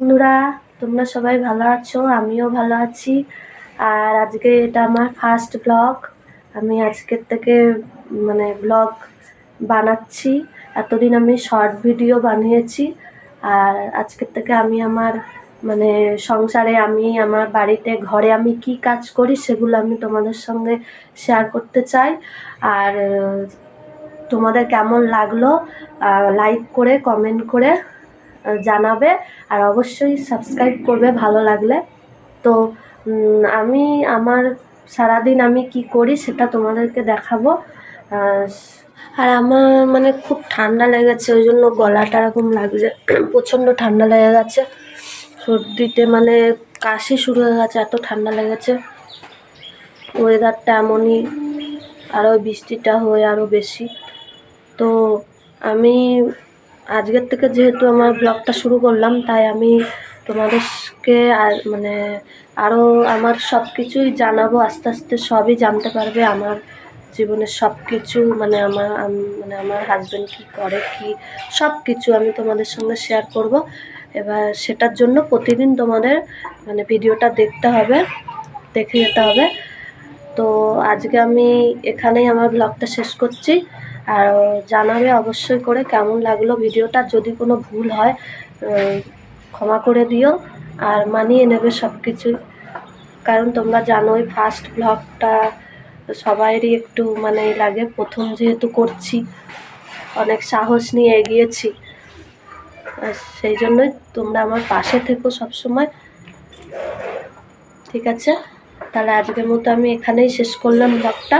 বন্ধুরা, তোমরা সবাই ভালো আছো? আমিও ভালো আছি। আর আজকে এটা আমার ফার্স্ট ব্লগ। আমি আজকের থেকে ব্লগ বানাচ্ছি। এতদিন আমি শর্ট ভিডিও বানিয়েছি, আর আজকের থেকে আমি আমার সংসারে, আমি আমার বাড়িতে ঘরে আমি কি কাজ করি সেগুলো আমি তোমাদের সঙ্গে শেয়ার করতে চাই। আর তোমাদের কেমন লাগলো লাইক করে কমেন্ট করে জানাবে, আর অবশ্যই সাবস্ক্রাইব করবে ভালো লাগলে। তো আমি আমার সারাদিন আমি কি করি সেটা তোমাদেরকে দেখাবো। আর আমার খুব ঠান্ডা লেগেছে, ওই জন্য গলাটা এরকম লাগছে। প্রচণ্ড ঠান্ডা লেগে গেছে, সর্দিতে কাশি শুরু হয়ে গেছে, এত ঠান্ডা লেগেছে। ওয়েদারটা এমনই, আরও বৃষ্টিটা হয় আরও বেশি। তো আমি আজকের থেকে যেহেতু আমার ব্লগটা শুরু করলাম, তাই আমি তোমাদেরকে আরও আমার সব কিছুই জানাবো। আস্তে আস্তে সবই জানতে পারবে, আমার জীবনের সব কিছু, আমার হাজব্যান্ড কী করে, কি সব কিছু আমি তোমাদের সঙ্গে শেয়ার করব। এবার সেটার জন্য প্রতিদিন তোমাদের ভিডিওটা দেখে যেতে হবে। তো আজকে আমি এখানেই আমার ব্লগটা শেষ করছি। আর জানাবে অবশ্যই করে কেমন লাগলো ভিডিওটা। যদি কোনো ভুল হয় ক্ষমা করে দিও, আর মানিয়ে নেবে সব কিছুই। কারণ তোমরা জানোই ফার্স্ট ব্লগটা সবাইরই একটু লাগে, প্রথম যেহেতু করছি, অনেক সাহস নিয়ে এগিয়েছি। আর সেই জন্যই তোমরা আমার পাশে থেকো সবসময়, ঠিক আছে? তাহলে আজকের মতো আমি এখানেই শেষ করলাম ব্লগটা।